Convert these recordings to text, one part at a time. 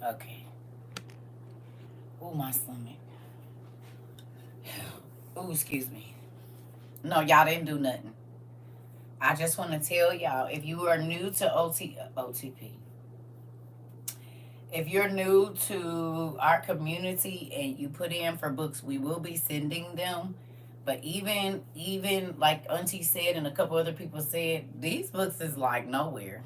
Okay. Oh, my stomach. Oh, excuse me. No, y'all didn't do nothing. I just want to tell y'all, if you are new to OTP, if you're new to our community and you put in for books, we will be sending them. But even like Auntie said and a couple other people said, these books is like nowhere.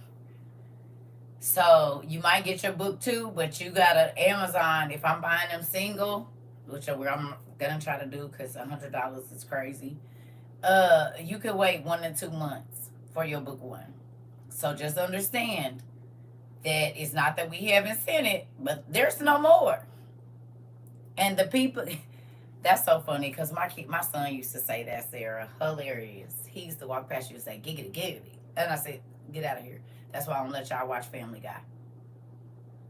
So you might get your book too, but you gotta Amazon. If I'm buying them single, which I'm gonna try to do because $100 is crazy. You could wait 1 to 2 months for your book one. So just understand that it's not that we haven't sent it, but there's no more. And the people, that's so funny because my son used to say that, Sarah. Hilarious. He used to walk past you and say, giggity, giggity. And I said, get out of here. That's why I don't let y'all watch Family Guy.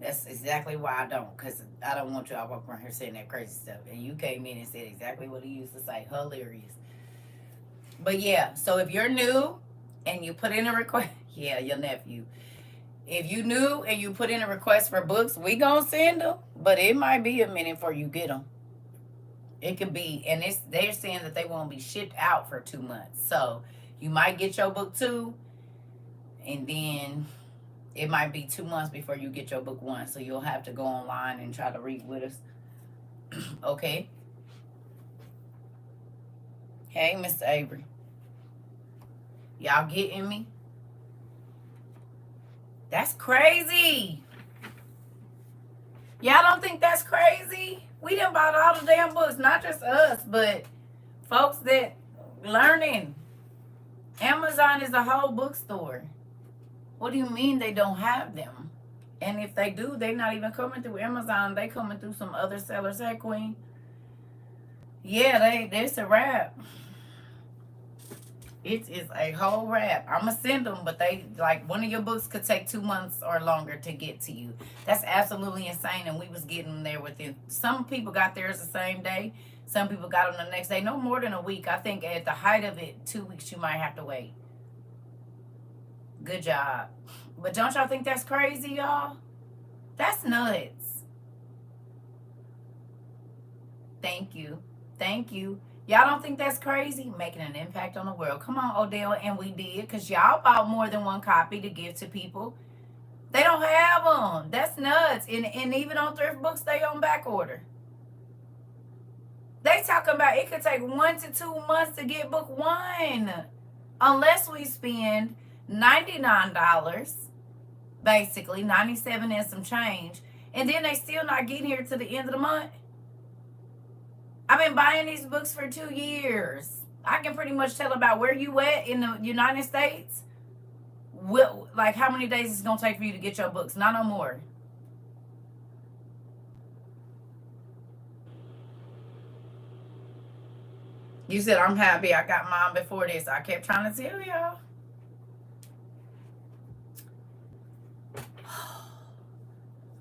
That's exactly why I don't, because I don't want y'all walking around here saying that crazy stuff. And you came in and said exactly what he used to say. Hilarious. But yeah, so if you're new and you put in a request, yeah, your nephew. If you new and you put in a request for books, we gonna send them, but it might be a minute before you get them. It could be, and they're saying that they won't be shipped out for 2 months. So you might get your book two, and then it might be 2 months before you get your book one. So you'll have to go online and try to read with us. Okay. Hey, Mr. Avery. Y'all getting me? That's crazy. Y'all don't think that's crazy? We done bought all the damn books, not just us, but folks that learning. Amazon is a whole bookstore. What do you mean they don't have them? And if they do, they're not even coming through Amazon. They coming through some other sellers. Hey, Queen. Yeah, it's a wrap. It is a whole wrap. I'ma send them, but they like one of your books could take 2 months or longer to get to you. That's absolutely insane. And we was getting them there within. Some people got theirs the same day. Some people got them the next day. No more than a week. I think at the height of it, 2 weeks you might have to wait. Good job. But don't y'all think that's crazy, y'all? That's nuts. Thank you. Thank you. Y'all don't think that's crazy? Making an impact on the world. Come on, Odell. And we did, because y'all bought more than one copy to give to people. They don't have them. That's nuts. And even on thrift books, they on back order. They talking about it could take 1 to 2 months to get book one. Unless we spend $99, basically, 97 and some change. And then they still not getting here to the end of the month. I've been buying these books for 2 years. I can pretty much tell about where you at in the United States. Like how many days it's gonna take for you to get your books. Not no more. You said I'm happy I got mine before this. I kept trying to tell y'all.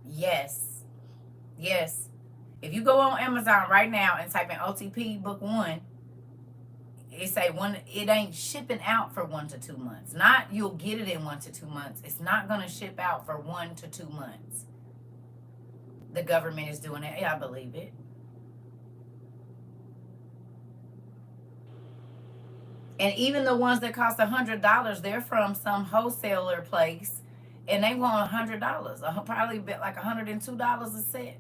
Yes. Yes. If you go on Amazon right now and type in OTP book one, it say one, it ain't shipping out for 1 to 2 months. Not you'll get it in 1 to 2 months. It's not gonna ship out for 1 to 2 months. The government is doing it. Yeah, I believe it. And even the ones that cost $100, they're from some wholesaler place, and they want $100. Probably like $102 a set,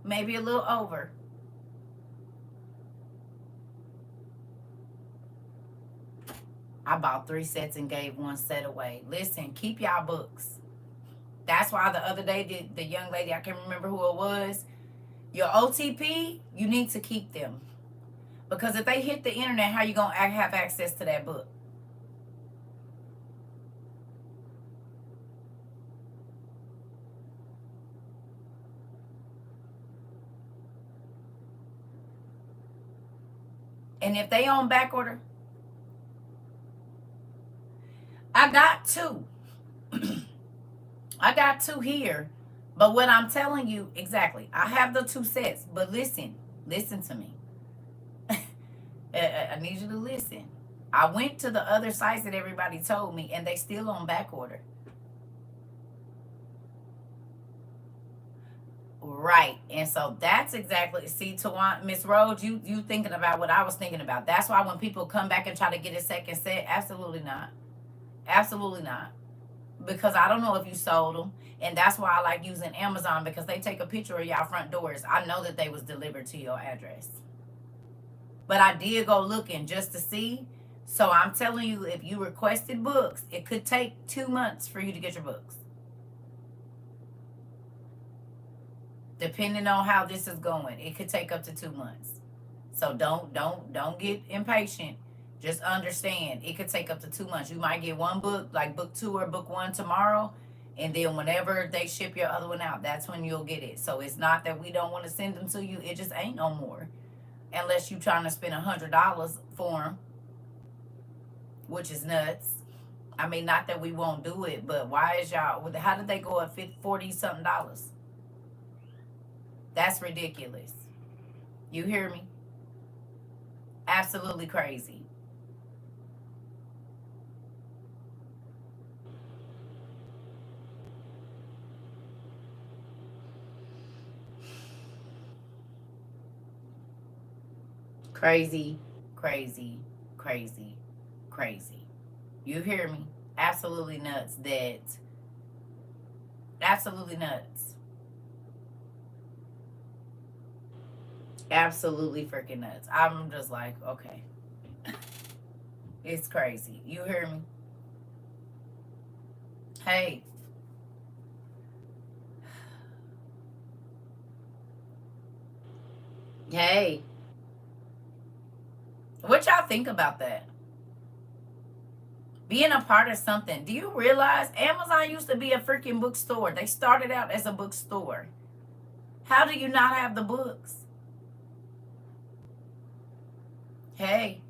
maybe a little over. I bought 3 sets and gave 1 set away. Listen, keep y'all books. That's why the other day the young lady, I can't remember who it was, your OTP, you need to keep them. Because if they hit the internet, how you going to have access to that book? And if they on back order, I got two. I got two here. But what I'm telling you, exactly, I have the 2 sets. But listen to me. I need you to listen. I went to the other sites that everybody told me, and they still on back order. Right. And so that's exactly, see, Tawan, Miss Rhodes, you thinking about what I was thinking about. That's why when people come back and try to get a second set, absolutely not. Absolutely not. Because I don't know if you sold them. And that's why I like using Amazon, because they take a picture of y'all front doors. I know that they was delivered to your address. But I did go looking just to see. So I'm telling you, if you requested books, it could take 2 months for you to get your books. Depending on how this is going, it could take up to 2 months. So don't get impatient. Just understand it could take up to 2 months. You might get one book, like book 2 or book 1 tomorrow, and then whenever they ship your other one out, that's when you'll get it. So it's not that we don't want to send them to you. It just ain't no more, unless you trying to spend $100 for them, which is nuts. I mean, not that we won't do it, but why is y'all? How did they go at 40 something dollars? That's ridiculous. You hear me? Absolutely crazy. Crazy, crazy, crazy, crazy. You hear me? Absolutely nuts. That absolutely nuts. Absolutely freaking nuts. I'm just like, okay. It's crazy. You hear me? Hey, hey. What y'all think about that? Being a part of something. Do you realize Amazon used to be a freaking bookstore? They started out as a bookstore. How do you not have the books? Hey,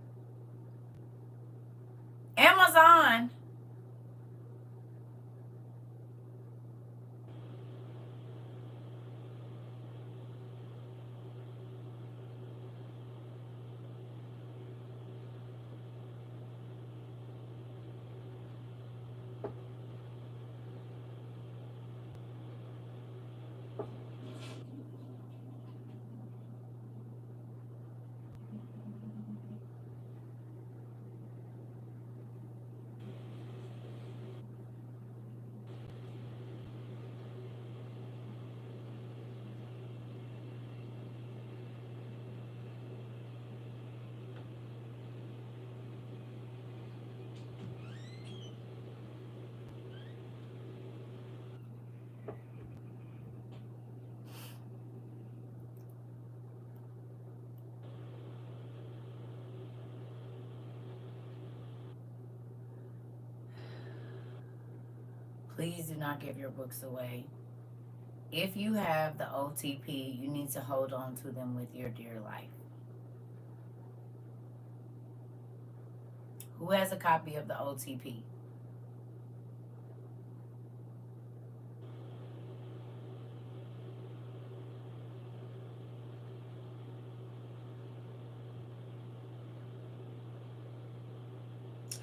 Amazon. Please do not give your books away. If you have the OTP, you need to hold on to them with your dear life. Who has a copy of the OTP?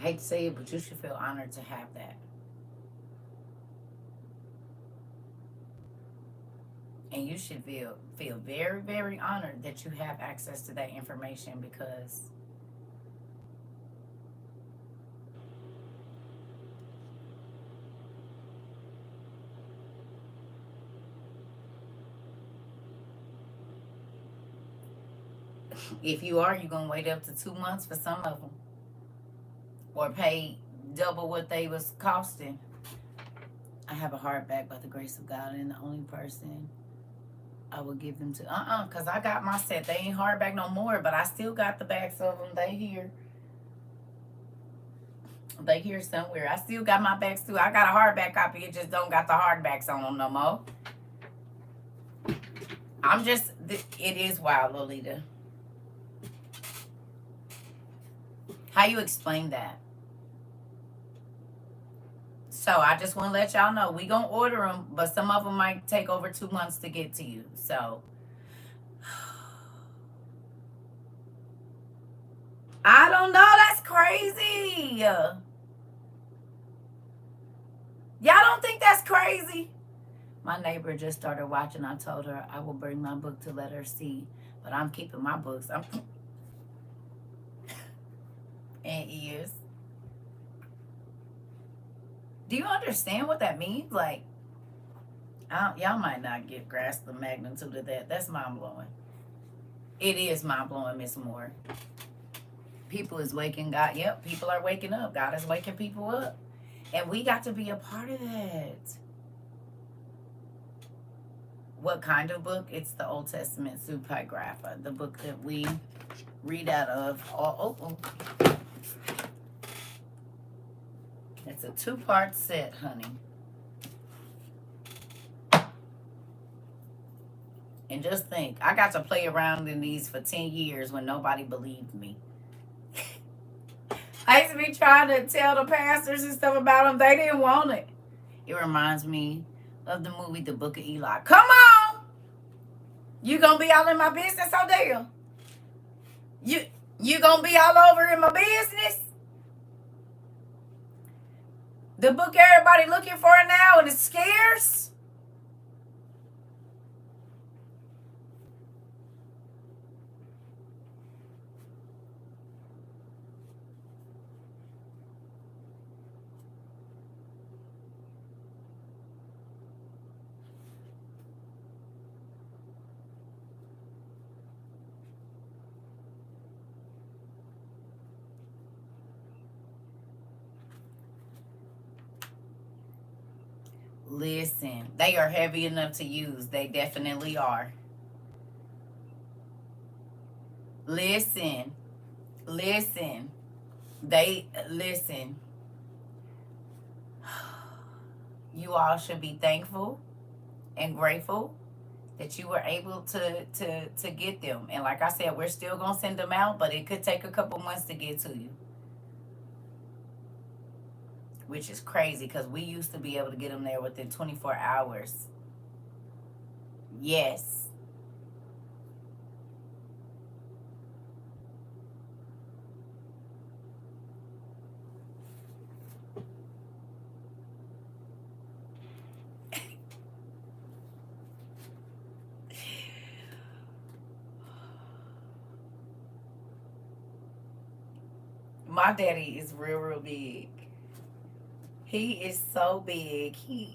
I hate to say it, but you should feel honored to have that. And you should feel very, very honored that you have access to that information, because if you are, you're gonna wait up to 2 months for some of them, or pay double what they was costing. I have a hardback by the grace of God, and the only person I will give them to, because I got my set. They ain't hardback no more, but I still got the backs of them. They here. They here somewhere. I still got my backs too. I got a hardback copy. It just don't got the hardbacks on them no more. I'm just, it is wild, Lolita. How you explain that? So I just want to let y'all know, we gonna order them, but some of them might take over 2 months to get to you. So I don't know. That's crazy. Y'all don't think that's crazy? My neighbor just started watching. I told her I will bring my book to let her see, but I'm keeping my books. I'm and ears. Do you understand what that means? Like, y'all might not get grasp the magnitude of that. That's mind blowing. It is mind blowing, Miss Moore. People is waking God. Yep, people are waking up. God is waking people up, and we got to be a part of that. What kind of book? It's the Old Testament Supigrapha, the book that we read out of. It's a 2-part set, honey. And just think, I got to play around in these for 10 years when nobody believed me. I used to be trying to tell the pastors and stuff about them. They didn't want it. It reminds me of the movie The Book of Eli. Come on! You gonna be all in my business, Odell? You gonna be all over in my business? The book everybody looking for now and it's scarce? Listen, they are heavy enough to use. They definitely are. Listen. Listen. You all should be thankful and grateful that you were able to get them. And like I said, we're still gonna send them out, but it could take a couple months to get to you. Which is crazy because we used to be able to get them there within 24 hours. Yes. My daddy is real big. He is so big. He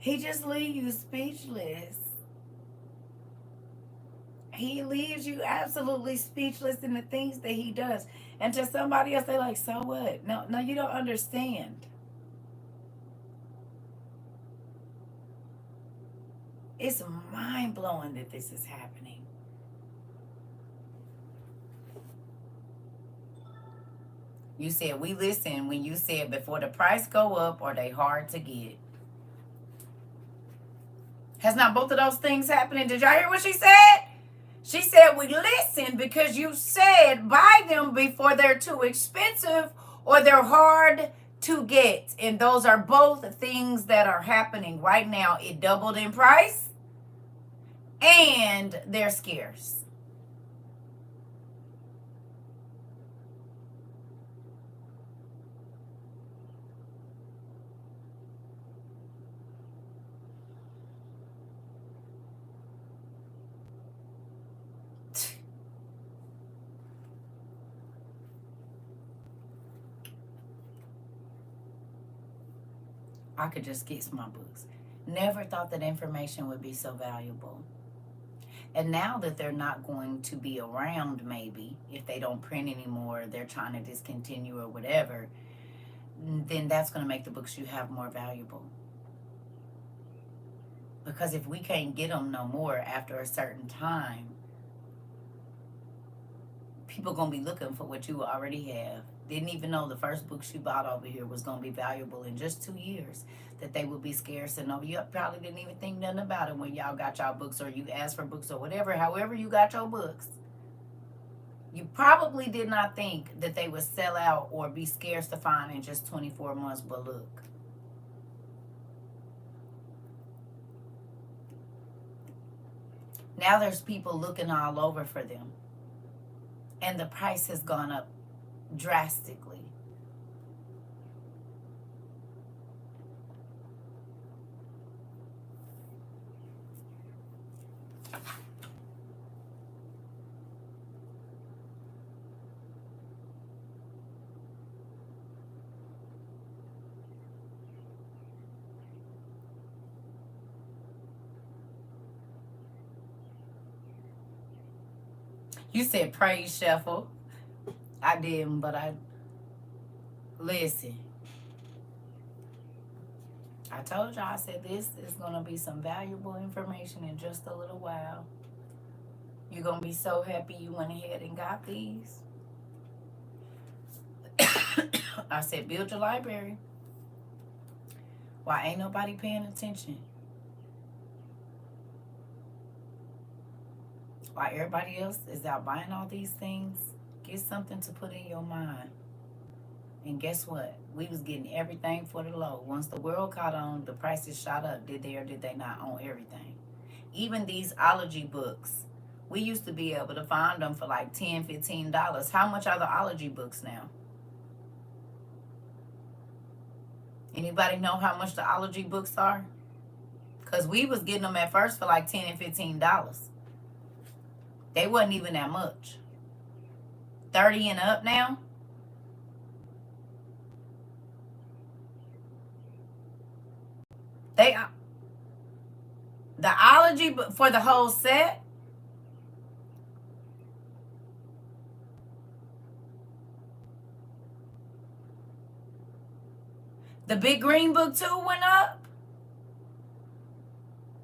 just leaves you speechless. He leaves you absolutely speechless in the things that he does. And to somebody else, they're like, so what? No, you don't understand. It's mind blowing that this is happening. You said we listen when you said before the price go up or they hard to get. Has not both of those things happening? Did y'all hear what she said? She said we listen because you said buy them before they're too expensive or they're hard to get. And those are both things that are happening right now. It doubled in price and they're scarce. I could just get my books. Never thought that information would be so valuable. And now that they're not going to be around, maybe, if they don't print anymore, they're trying to discontinue or whatever, then that's going to make the books you have more valuable. Because if we can't get them no more after a certain time, people going to be looking for what you already have. Didn't even know the first books you bought over here was going to be valuable in just 2 years, that they would be scarce. And you probably didn't even think nothing about it when y'all got y'all books or you asked for books or whatever, however you got your books. You probably did not think that they would sell out or be scarce to find in just 24 months, but look. Now there's people looking all over for them. And the price has gone up drastically. You said praise shuffle. I didn't, but I listen. I told y'all, I said this is gonna be some valuable information in just a little while. You're gonna be so happy you went ahead and got these. I said build your library. Why ain't nobody paying attention? While everybody else is out buying all these things, get something to put in your mind. And guess what? We was getting everything for the low. Once the world caught on, the prices shot up. Did they or did they not on everything? Even these ology books, we used to be able to find them for like $10, $15. How much are the ology books now? Anybody know how much the ology books are? Because we was getting them at first for like $10 and $15. They wasn't even that much. 30 and up now? They the ology book for the whole set. The big green book too went up.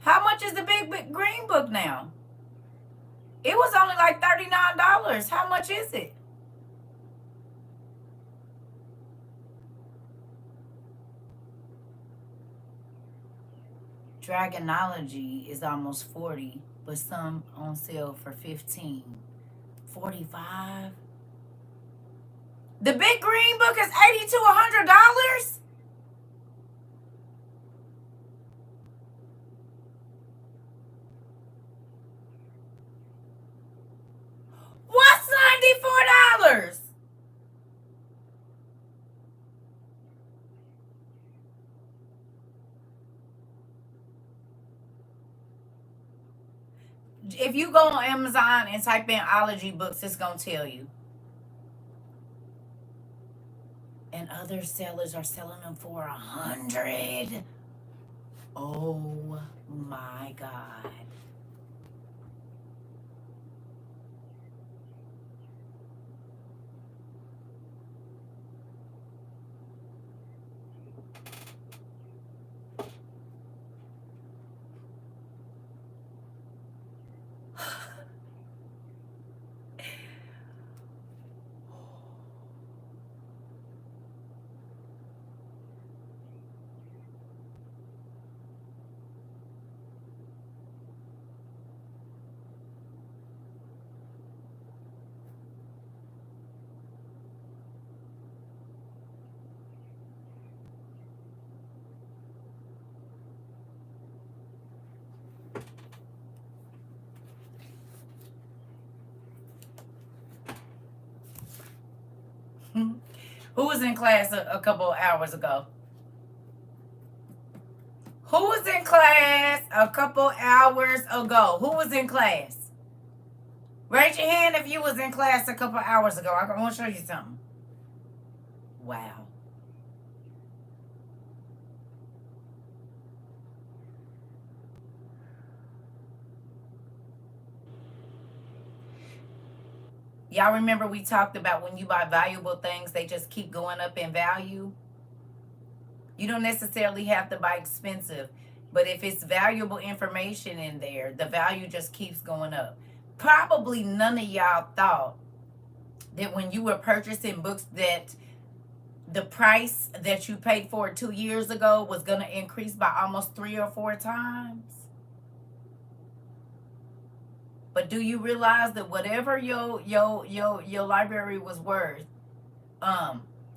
How much is the big green book now? It was only like $39. How much is it? Dragonology is almost 40, but some on sale for 15. 45. The big green book is $80 to $100. What's $94? If you go on Amazon and type in ology books, it's gonna tell you. And other sellers are selling them for 100. Oh my God. Who was in class a couple hours ago? Who was in class a couple hours ago? Who was in class? Raise your hand if you was in class a couple hours ago. I want to show you something. Wow. Y'all remember we talked about when you buy valuable things, they just keep going up in value? You don't necessarily have to buy expensive, but if it's valuable information in there, the value just keeps going up. Probably none of y'all thought that when you were purchasing books that the price that you paid for 2 years ago was going to increase by almost 3 or 4 times. But do you realize that whatever your library was worth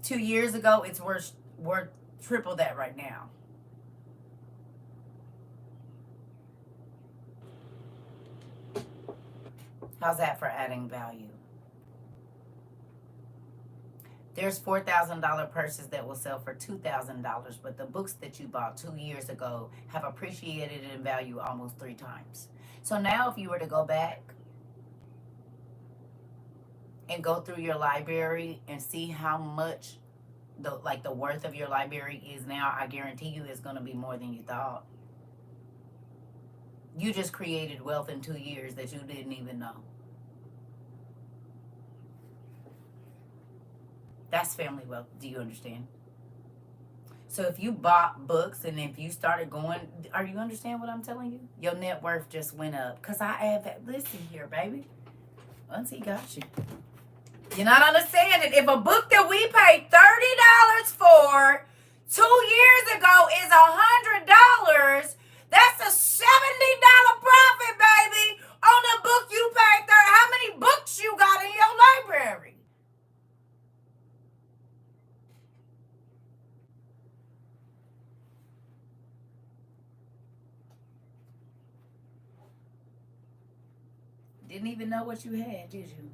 2 years ago, it's worth triple that right now? How's that for adding value? There's $4,000 purses that will sell for $2,000, but the books that you bought 2 years ago have appreciated in value almost 3 times. So now if you were to go back and go through your library and see how much the worth of your library is now, I guarantee you it's going to be more than you thought. You just created wealth in 2 years that you didn't even know. That's family wealth. Do you understand? So if you bought books and if you started going, are you understand what I'm telling you? Your net worth just went up. Because I have that. Listen here, baby. Auntie got you. You're not understanding. If a book that we paid $30 for 2 years ago is $100, that's a $70 profit, baby, on a book you paid 30. How many books you got in your library? Didn't even know what you had, did you?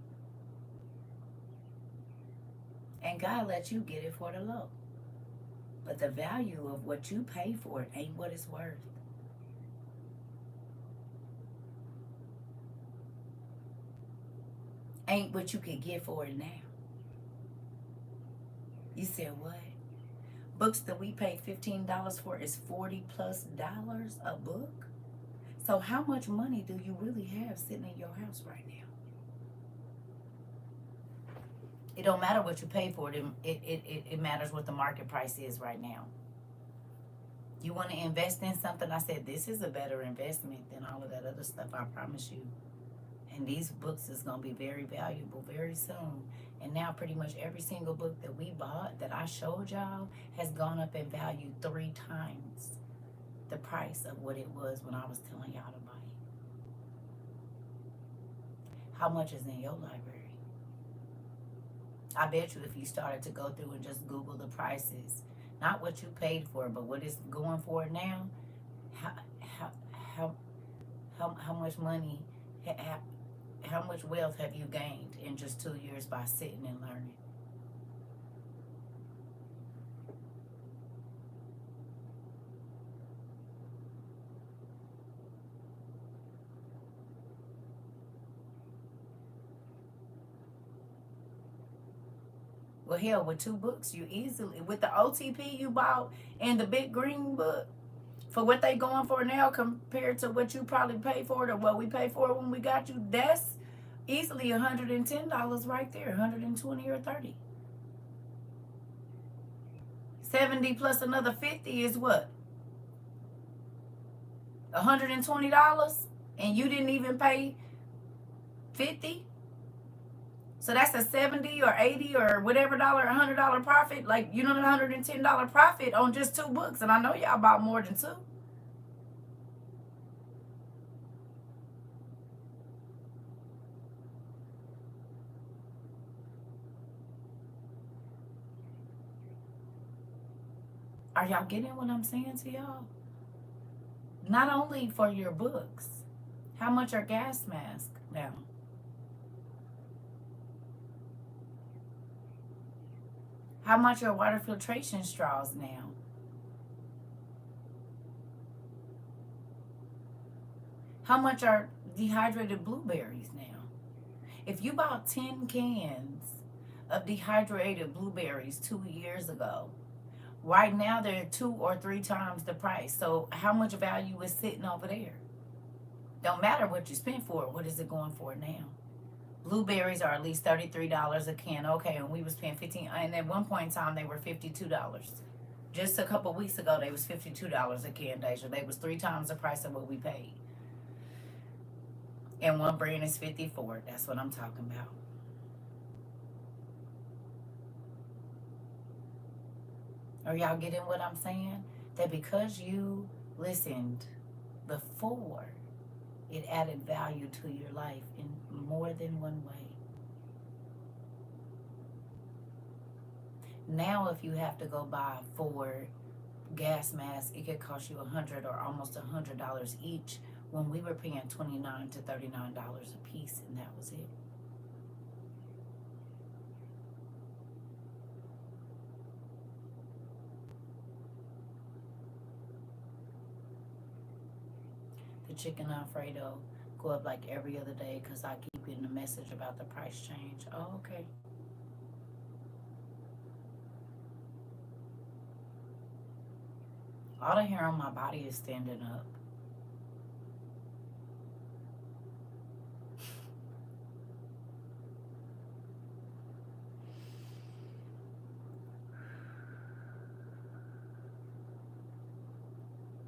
And God let you get it for the low. But the value of what you pay for it ain't what it's worth. Ain't what you could get for it now. You said what? Books that we pay $15 for is $40+ a book? So how much money do you really have sitting in your house right now? It don't matter what you pay for it. It matters what the market price is right now. You want to invest in something? I said, this is a better investment than all of that other stuff, I promise you. And these books is going to be very valuable very soon. And now pretty much every single book that we bought, that I showed y'all, has gone up in value 3 times the price of what it was when I was telling y'all to buy it. How much is in your library? I bet you if you started to go through and just Google the prices, not what you paid for, but what it's going for now, how much money, how much wealth have you gained in just 2 years by sitting and learning? Well, hell, with 2 books, you easily, with the OTP you bought and the big green book, for what they going for now compared to what you probably paid for it or what we paid for it when we got you, that's easily $110 right there, 120 or 30. 70 plus another 50 is what? $120, and you didn't even pay 50. So that's a 70 or 80 or whatever dollar, $100 profit. Like, you know, $110 profit on just 2 books. And I know y'all bought more than 2. Are y'all getting what I'm saying to y'all? Not only for your books. How much are gas masks now? How much are water filtration straws now? How much are dehydrated blueberries now? If you bought 10 cans of dehydrated blueberries 2 years ago, right now they're 2 or 3 times the price. So how much value is sitting over there? Don't matter what you spent for it. What is it going for now? Blueberries are at least $33 a can. Okay, and we was paying 15, and at one point in time they were $52. Just a couple weeks ago they was $52 a can, Deja. They was 3 times the price of what we paid. And one brand is 54. That's what I'm talking about. Are y'all getting what I'm saying? That because you listened before, it added value to your life in more than one way. Now, if you have to go buy 4 gas masks, it could cost you $100 or almost $100 each, when we were paying $29 to $39 a piece, and that was it. The chicken Alfredo, go up like every other day because I keep getting a message about the price change. Oh, okay. All the hair on my body is standing up.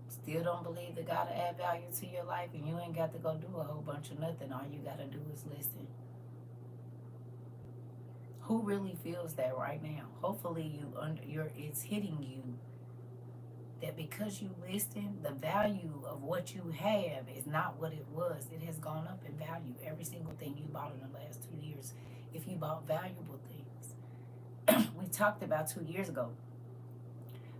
Still don't believe that God will add value to your life and you ain't got to go do a whole bunch of nothing. All you got to do is listen. Who really feels that right now? Hopefully it's hitting you that because you listen, the value of what you have is not what it was. It has gone up in value. Every single thing you bought in the last 2 years, if you bought valuable things. We talked about 2 years ago.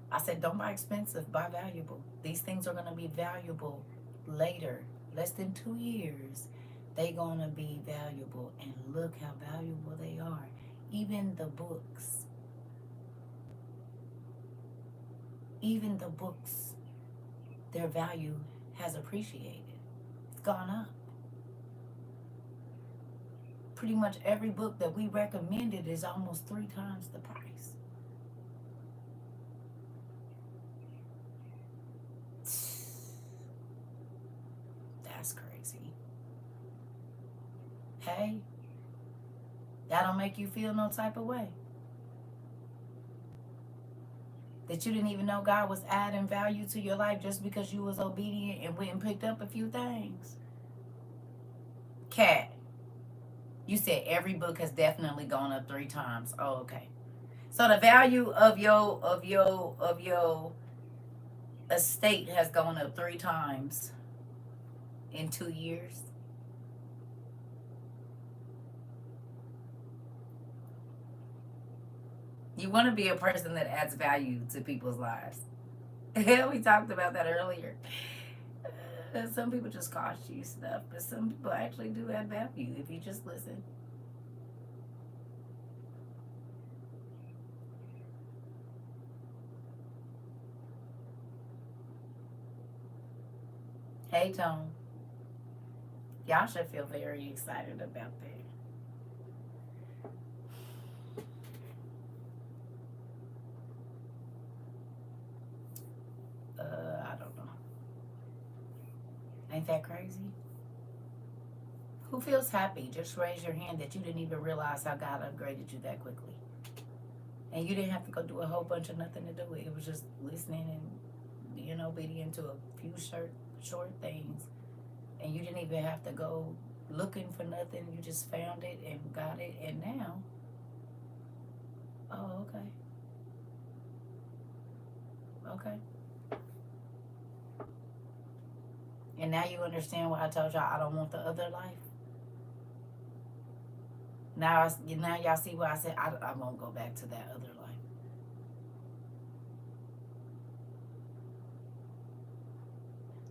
I said, don't buy expensive, buy valuable. These things are going to be valuable later. Less than 2 years, they're going to be valuable. And look how valuable they are. Even the books. Even the books, their value has appreciated. It's gone up. Pretty much every book that we recommended is almost 3 times the price. That's crazy. Hey, that don't make you feel no type of way. That you didn't even know God was adding value to your life just because you was obedient and went and picked up a few things. Cat, you said every book has definitely gone up 3 times. Oh, okay. So the value of your estate has gone up 3 times in 2 years. You want to be a person that adds value to people's lives. We talked about that earlier. Some people just cost you stuff, but some people actually do add value if you just listen. Hey, Tone. Y'all should feel very excited about that. I don't know. Ain't that crazy? Who feels happy? Just raise your hand that you didn't even realize how God upgraded you that quickly. And you didn't have to go do a whole bunch of nothing to do it. It was just listening and being obedient to a few short things. And you didn't even have to go looking for nothing. You just found it and got it. And now, oh, okay. Okay. And now you understand why I told y'all I don't want the other life. Now y'all see why I said I won't go back to that other life.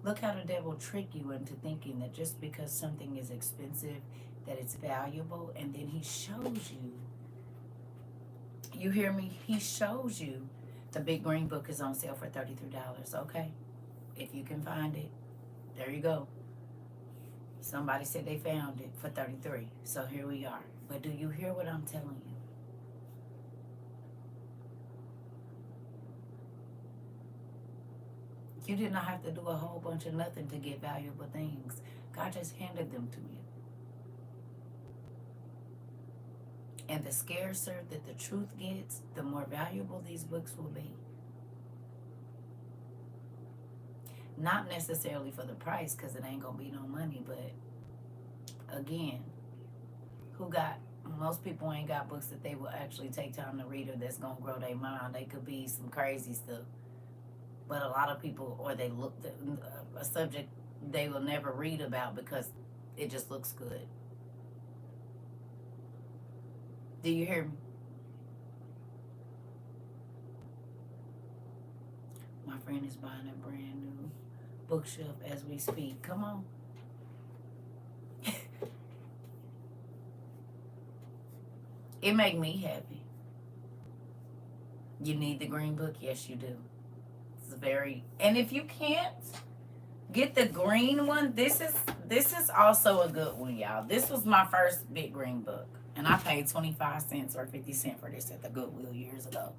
Look how the devil trick you into thinking that just because something is expensive, that it's valuable, and then he shows you. You hear me? He shows you the big green book is on sale for $33. Okay, if you can find it, there you go. Somebody said they found it for 33. So here we are. But do you hear what I'm telling you? You did not have to do a whole bunch of nothing to get valuable things. God just handed them to you. And the scarcer that the truth gets, the more valuable these books will be. Not necessarily for the price, because it ain't going to be no money, but again, most people ain't got books that they will actually take time to read or that's going to grow their mind. They could be some crazy stuff. But a lot of people, or they look at a subject they will never read about because it just looks good. Do you hear me? My friend is buying a brand new bookshelf as we speak. Come on. It make me happy. You need the green book? Yes, you do. It's very, and if you can't get the green one, this is This is also a good one, y'all. This was my first big green book. And I paid 25 cents or 50 cents for this at the Goodwill years ago.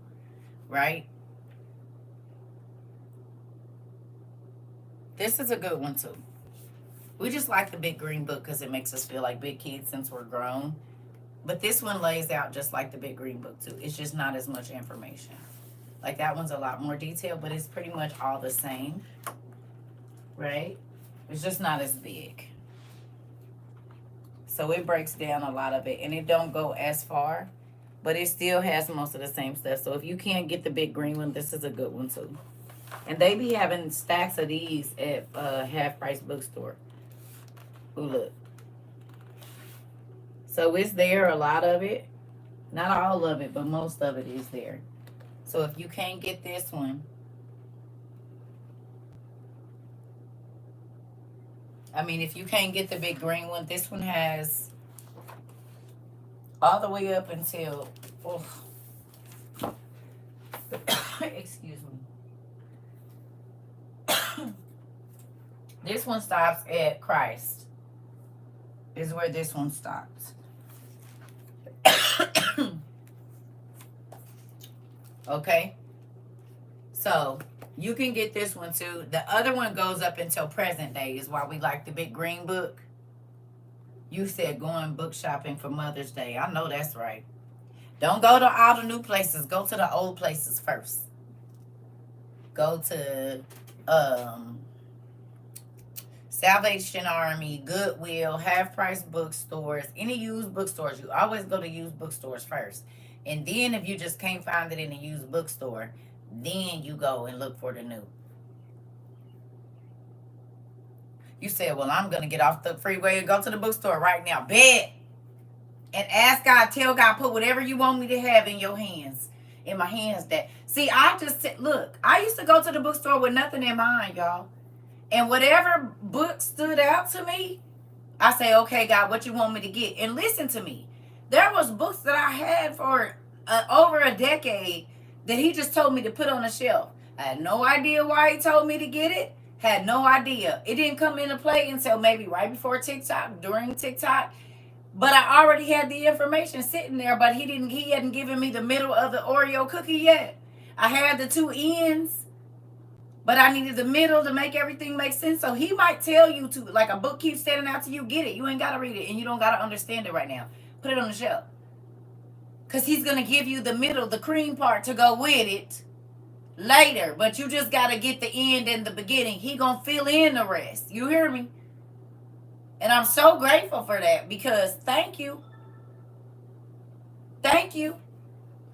Right? This is a good one too. We just like the big green book because it makes us feel like big kids since we're grown. But this one lays out just like the big green book too. It's just not as much information. Like that one's a lot more detailed, but it's pretty much all the same. Right? It's just not as big. So it breaks down a lot of it, and it don't go as far, but it still has most of the same stuff. So if you can't get the big green one, this is a good one too. And they be having stacks of these at half price bookstore. Ooh, look. So it's there, a lot of it. Not all of it, but most of it is there. So if you can't get this one, I mean, if you can't get the big green one, this one has all the way up until, oh, excuse me. This one stops at Christ, is where this one stops. Okay? So, you can get this one too. The other one goes up until present day, is why we like the big green book. You said going book shopping for Mother's Day. I know that's right. Don't go to all the new places. Go to the old places first. Go to Salvation Army, Goodwill, half-price bookstores, any used bookstores. You always go to used bookstores first. And then if you just can't find it in a used bookstore, then you go and look for the new. You said, well, I'm going to get off the freeway and go to the bookstore right now. Bet. And ask God, tell God, put whatever you want me to have in your hands. In my hands. That. See, I just said, look, I used to go to the bookstore with nothing in mind, y'all. And whatever book stood out to me, I say, okay, God, what you want me to get? And listen to me. There was books that I had for over a decade that he just told me to put on a shelf. I had no idea why he told me to get it. Had no idea. It didn't come into play until maybe right before TikTok, during TikTok. But I already had the information sitting there, but he hadn't given me the middle of the Oreo cookie yet. I had the two ends, but I needed the middle to make everything make sense. So he might tell you to, like a book keeps standing out to you, get it. You ain't got to read it, and you don't got to understand it right now. Put it on the shelf. Because he's going to give you the middle, the cream part to go with it later. But you just got to get the end and the beginning. He going to fill in the rest. You hear me? And I'm so grateful for that because thank you. Thank you.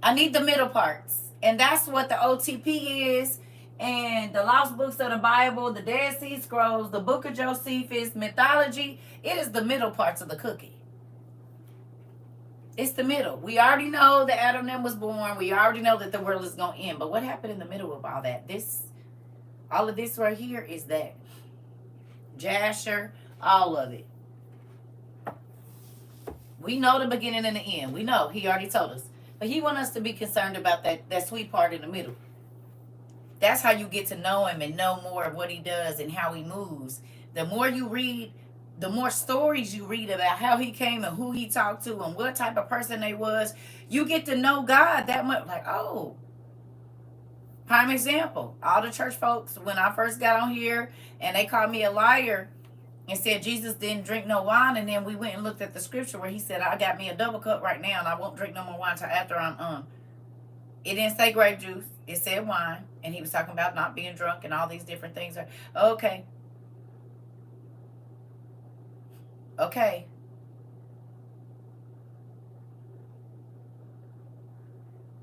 I need the middle parts. And that's what the OTP is. And the Lost Books of the Bible, the Dead Sea Scrolls, the Book of Josephus, mythology. It is the middle parts of the cookie. It's the middle. We already know that Adam and them was born. We already know that the world is going to end. But what happened in the middle of all that? All of this right here is that. Jasher, all of it. We know the beginning and the end. We know. He already told us. But he wants us to be concerned about that sweet part in the middle. That's how you get to know him and know more of what he does and how he moves. The more you read, the more stories you read about how he came and who he talked to and what type of person they was, you get to know God that much. Like, oh, prime example. All the church folks, when I first got on here and they called me a liar and said Jesus didn't drink no wine, and then we went and looked at the scripture where he said, I got me a double cup right now and I won't drink no more wine until after I'm It didn't say grape juice. It said wine. And he was talking about not being drunk and all these different things. Okay. Okay.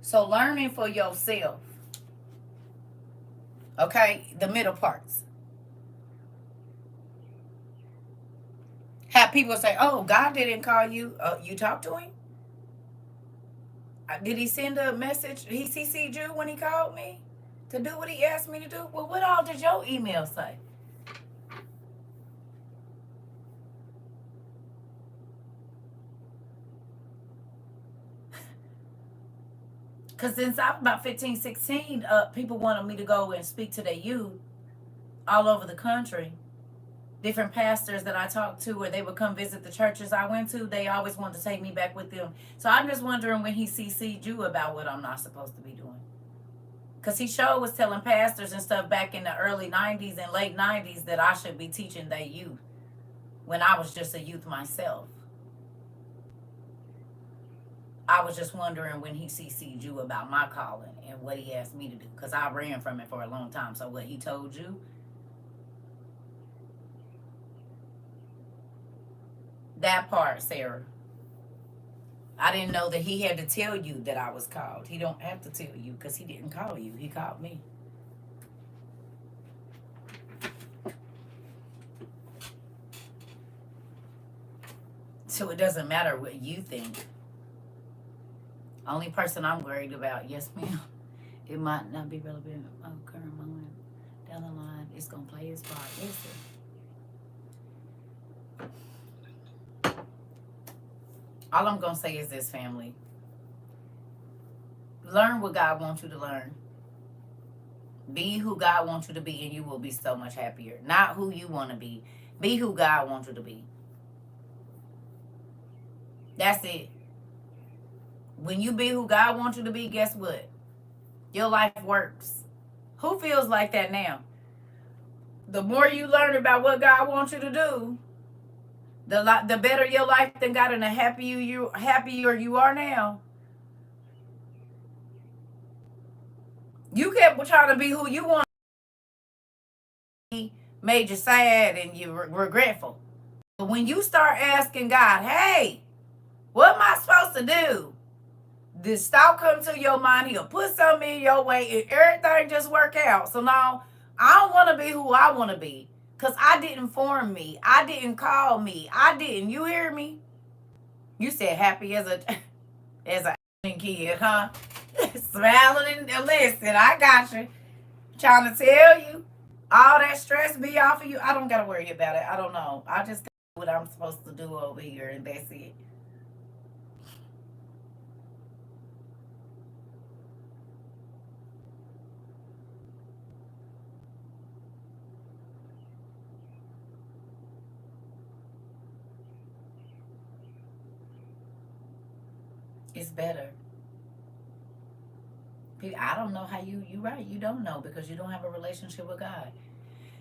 So learning for yourself. Okay. The middle parts. Have people say, oh, God didn't call you. You talked to him? Did he send a message? He CC'd you when he called me to do what he asked me to do? Well, what all did your email say? Because since I was about 15, 16, people wanted me to go and speak to their youth all over the country. Different pastors that I talked to, or they would come visit the churches I went to, they always wanted to take me back with them. So I'm just wondering when he CC'd you about what I'm not supposed to be doing. Because he sure was telling pastors and stuff back in the early 90s and late 90s that I should be teaching their youth when I was just a youth myself. I was just wondering when he CC'd you about my calling and what he asked me to do. Because I ran from it for a long time. So what he told you? That part, Sarah. I didn't know that he had to tell you that I was called. He don't have to tell you because he didn't call you. He called me. So it doesn't matter what you think. Only person I'm worried about, yes ma'am, it might not be relevant current moment. Down the line, it's going to play its part. All I'm going to say is this, family. Learn what God wants you to learn. Be who God wants you to be, and you will be so much happier. Not who you want to be. Be who God wants you to be. That's it. When you be who God wants you to be, guess what? Your life works. Who feels like that now? The more you learn about what God wants you to do, the better your life than God, and the happier you are now. You kept trying to be who you want to be, made you sad and you regretful. But when you start asking God, hey, what am I supposed to do? This thought come to your mind, he'll put something in your way and everything just work out. So now I don't want to be who I want to be because I didn't form me. I didn't call me. I didn't. You hear me? You said happy as a kid, huh? Smiling and listen, I got you. Trying to tell you all that stress be off of you. I don't got to worry about it. I don't know. I just do what I'm supposed to do over here and that's it. It's better. I don't know how you right. You don't know because you don't have a relationship with God.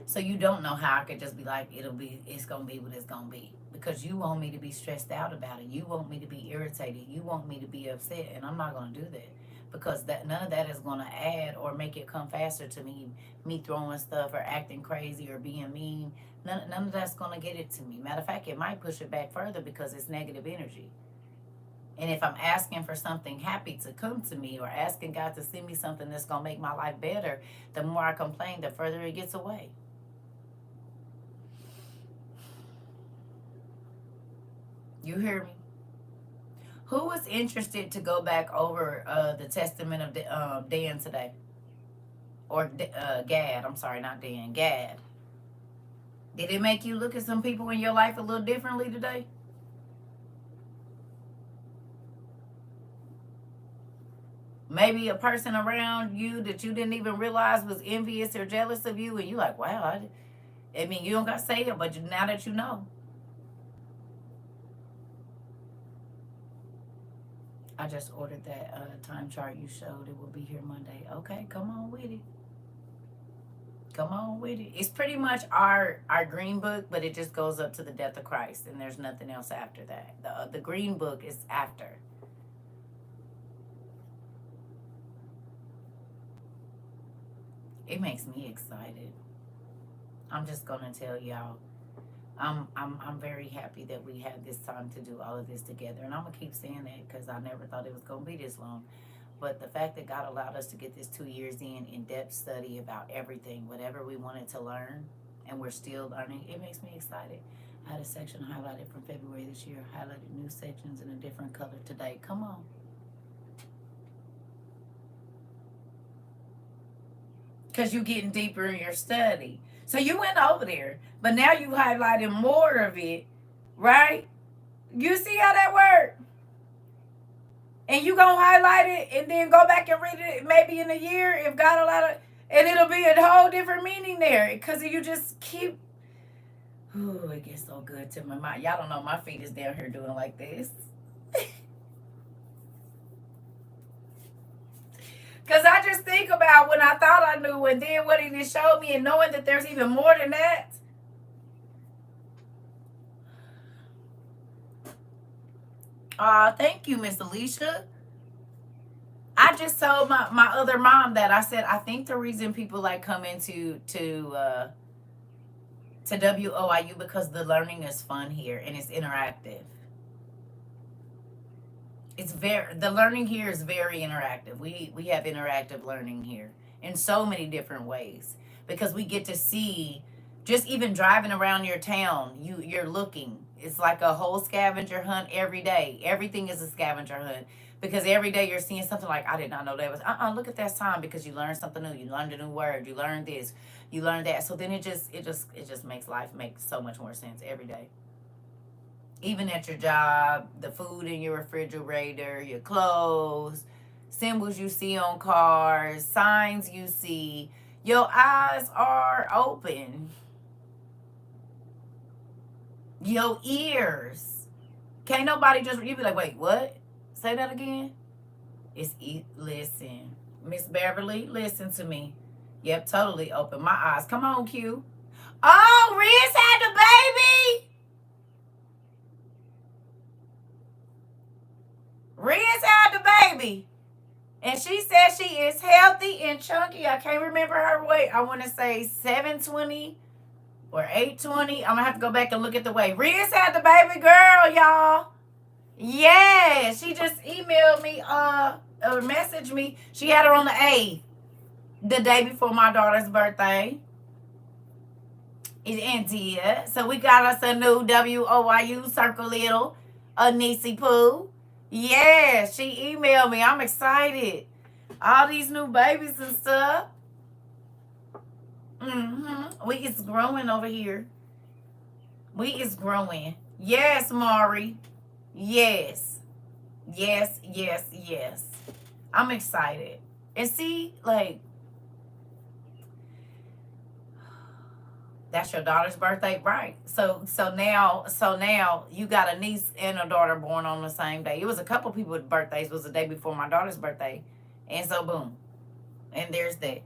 So you don't know how I could just be like, it's gonna be what it's gonna be. Because you want me to be stressed out about it. You want me to be irritated. You want me to be upset, and I'm not gonna do that. Because none of that is gonna add or make it come faster to me throwing stuff or acting crazy or being mean. None of that's gonna get it to me. Matter of fact, it might push it back further because it's negative energy. And if I'm asking for something happy to come to me or asking God to send me something that's going to make my life better, the more I complain, the further it gets away. You hear me? Who was interested to go back over the testament of Dan today? Or Gad. I'm sorry, not Dan. Gad. Did it make you look at some people in your life a little differently today? Maybe a person around you that you didn't even realize was envious or jealous of you, and you like, wow, I mean, you don't got to say it, but now that you know. I just ordered that time chart you showed. It will be here Monday. Okay, come on with it. Come on with it. It's pretty much our green book, but it just goes up to the death of Christ, and there's nothing else after that. The green book is after. It makes me excited. I'm just gonna tell y'all. I'm very happy that we had this time to do all of this together, and I'm gonna keep saying that because I never thought it was gonna be this long. But the fact that God allowed us to get this 2 years in depth study about everything, whatever we wanted to learn, and we're still learning, it makes me excited. I had a section highlighted from February this year, highlighted new sections in a different color today. Come on. Because you're getting deeper in your study. So you went over there, but now you highlighted more of it, right? You see how that works? And you gonna highlight it and then go back and read it maybe in a year if God allowed it, and it'll be a whole different meaning there because you just keep. Ooh, it gets so good to my mind. Y'all don't know my feet is down here doing like this. Because I just think about when I thought I knew and then what he just showed me and knowing that there's even more than that. Thank you, Miss Alicia. I just told my other mom that I said I think the reason people like come into to WOIU because the learning is fun here and it's interactive. It's very the learning here is very interactive. We have interactive learning here in so many different ways because we get to see just even driving around your town, you're looking. It's like a whole scavenger hunt every day. Everything is a scavenger hunt because every day you're seeing something like I did not know that was look at that sign because you learned something new. You learned a new word. You learned this. You learned that. So then it just makes life make so much more sense every day. Even at your job, the food in your refrigerator, your clothes, symbols you see on cars, signs you see, your eyes are open. Your ears. Can't nobody just, you be like, wait, what? Say that again? Listen. Miss Beverly, listen to me. Yep, totally open my eyes. Come on, Q. Oh, Riz had the baby. Riz had the baby. And she said she is healthy and chunky. I can't remember her weight. I want to say 720 or 820. I'm going to have to go back and look at the weight. Riz had the baby girl, y'all. Yeah, she just emailed me, or messaged me. She had her on the 8th, the day before my daughter's birthday. It's India. So we got us a new WOIU Circle Little, a Niecy Poo. Yeah, she emailed me. I'm excited. All these new babies and stuff. We is growing over here. We is growing. Yes, Maury. Yes. Yes, yes, yes. I'm excited. And see, like, that's your daughter's birthday, right? So now you got a niece and a daughter born on the same day. It was a couple people with birthdays. It was the day before my daughter's birthday, and so boom, and there's that.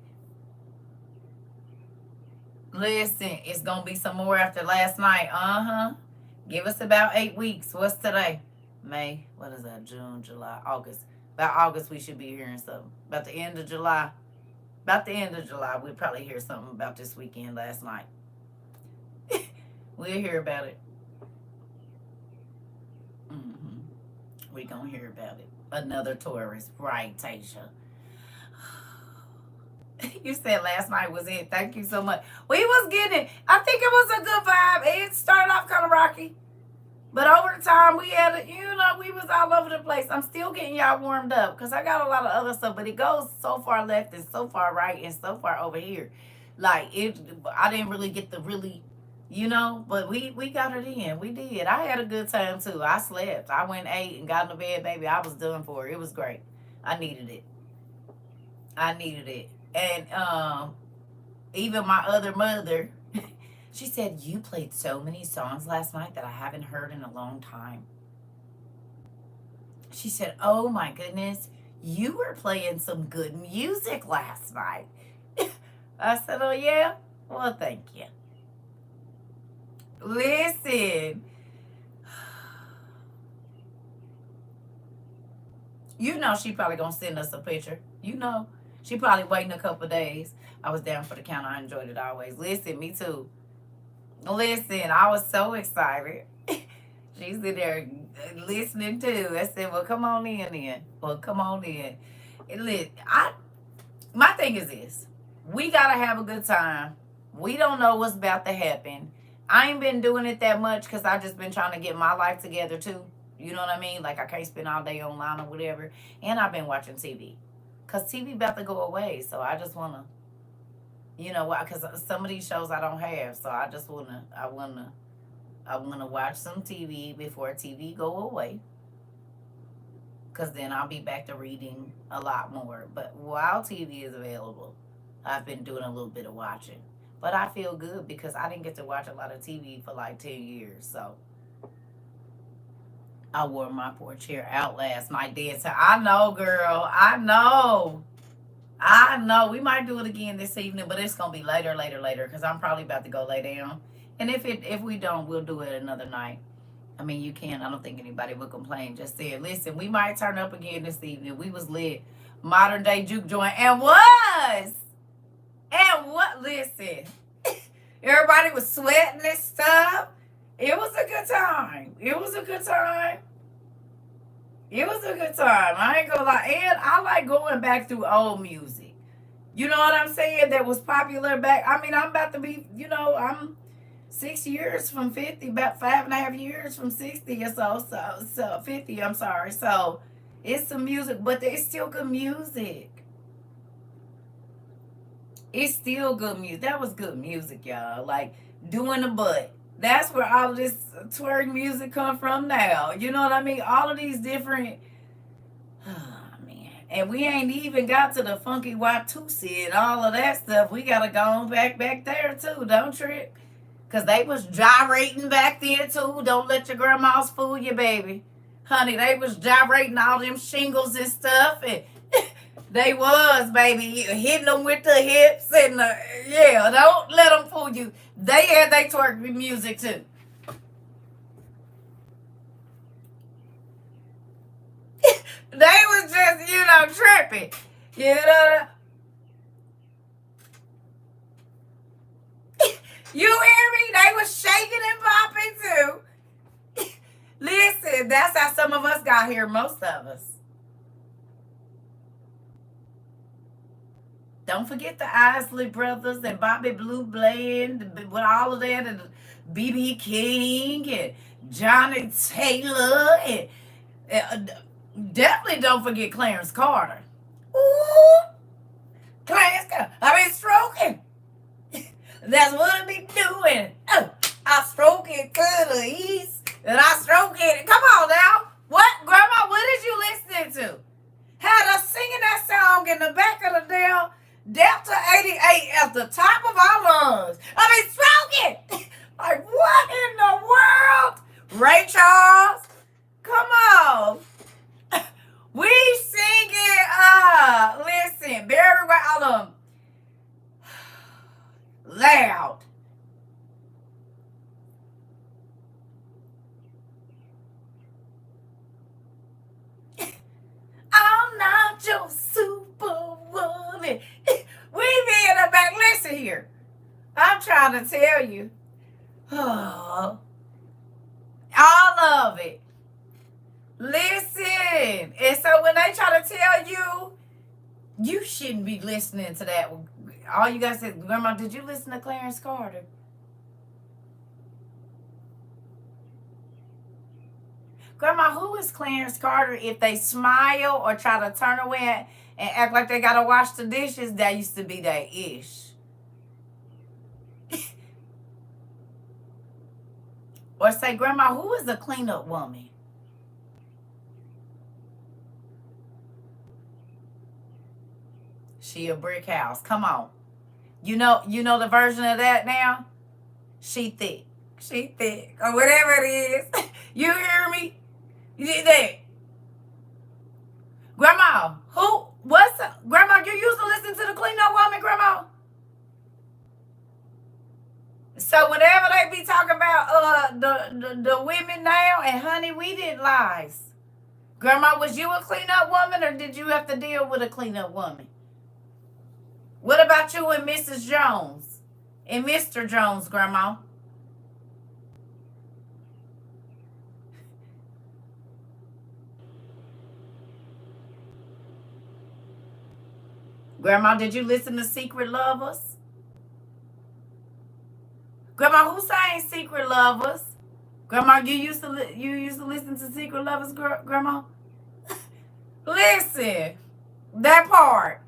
Listen, it's gonna be some more after last night. Give us about 8 weeks. What's today? May. What is that? June, July, August. About August, we should be hearing something. About the end of July. About the end of July, we'll probably hear something about this weekend last night. We'll hear about it. hmm We gonna hear about it. Another tourist, right, Tasha? You said last night was it. Thank you so much. We was getting it. I think it was a good vibe. It started off kind of rocky, but over the time we had it. We was all over the place. I'm still getting y'all warmed up because I got a lot of other stuff, but it goes so far left and so far right and so far over here. Like it, I didn't really get the really but we got it in. We did. I had a good time too. I slept. I went ate and got in the bed, baby. I was done for it. It was great. I needed it. I needed it. And even my other mother, she said, "You played so many songs last night that I haven't heard in a long time." She said, "Oh my goodness, you were playing some good music last night." I said, "Oh yeah? Well, thank you." Listen, she probably gonna send us a picture. She probably waiting a couple days. I was down for the count. I enjoyed it always. Listen, me too. Listen, I was so excited. She's in there listening too. I said, "Well, come on in then. Well, come on in." My thing is this: we gotta have a good time. We don't know what's about to happen. I ain't been doing it that much because I just been trying to get my life together too. You know what I mean? Like I can't spend all day online or whatever. And I've been watching TV because TV about to go away. So I just wanna, why? Because some of these shows I don't have. So I just I wanna watch some TV before TV go away. Because then I'll be back to reading a lot more. But while TV is available, I've been doing a little bit of watching. But I feel good because I didn't get to watch a lot of TV for like 10 years. So I wore my poor chair out last night, dead. So I know, girl. I know. I know. We might do it again this evening, but it's gonna be later, because I'm probably about to go lay down. And if we don't, we'll do it another night. I mean, you can. I don't think anybody would complain. Just said, listen, we might turn up again this evening. We was lit. Modern day juke joint. And was. And what? Listen. Everybody was sweating and stuff. It was a good time. It was a good time. It was a good time. I ain't gonna lie. And I like going back through old music. You know what I'm saying? That was popular back. I mean, I'm about to be, I'm 6 years from 50, about 5.5 years from 60 or so 50, I'm sorry. So it's some music, but it's still good music. It's still good music. That was good music, y'all. Like doing the butt. That's where all of this twerk music come from now. You know what I mean? All of these different, oh man. And we ain't even got to the funky Watusi and all of that stuff. We gotta go on back there too. Don't trip. Cause they was gyrating back then too. Don't let your grandmas fool you, baby. Honey, they was gyrating all them shingles and stuff, and they was, baby, hitting them with the hips and yeah. Don't let them fool you. They had they twerk music too. They was just, tripping. You know. You hear me? They was shaking and popping too. Listen, that's how some of us got here, most of us. Don't forget the Isley Brothers and Bobby Blue Bland with all of that, and B.B. King and Johnny Taylor, and definitely don't forget Clarence Carter. Ooh, Clarence Carter. I mean, stroking. That's what I be doing. Oh, I stroke it to the east, and I stroke it. Come on now. What, Grandma? What did you listening to? Had us singing that song in the back of the Delta 88 at the top of our lungs. I mean, stroke it. Like, what in the world? Ray Charles, come on. We singing, listen, Barry White, loud. I'm not your superwoman. We be in the back. Listen here. I'm trying to tell you. Oh, all of it. Listen. And so when they try to tell you, you shouldn't be listening to that. All you guys said, Grandma, did you listen to Clarence Carter? Grandma, who is Clarence Carter? If they smile or try to turn away and act like they gotta wash the dishes, that used to be that ish. Or say, Grandma, who is the cleanup woman? She a brick house. Come on. You know the version of that now? She thick. She thick. Or whatever it is. You hear me? You did that. Grandma, Grandma, you used to listen to the cleanup woman, Grandma? So whenever they be talking about the women now, and honey, we didn't lies. Grandma, was you a cleanup woman, or did you have to deal with a cleanup woman? What about you and Mrs. Jones and Mr. Jones, Grandma? Grandma, did you listen to Secret Lovers? Grandma, who sang Secret Lovers? Grandma, you used to listen to Secret Lovers, Grandma? Listen, that part.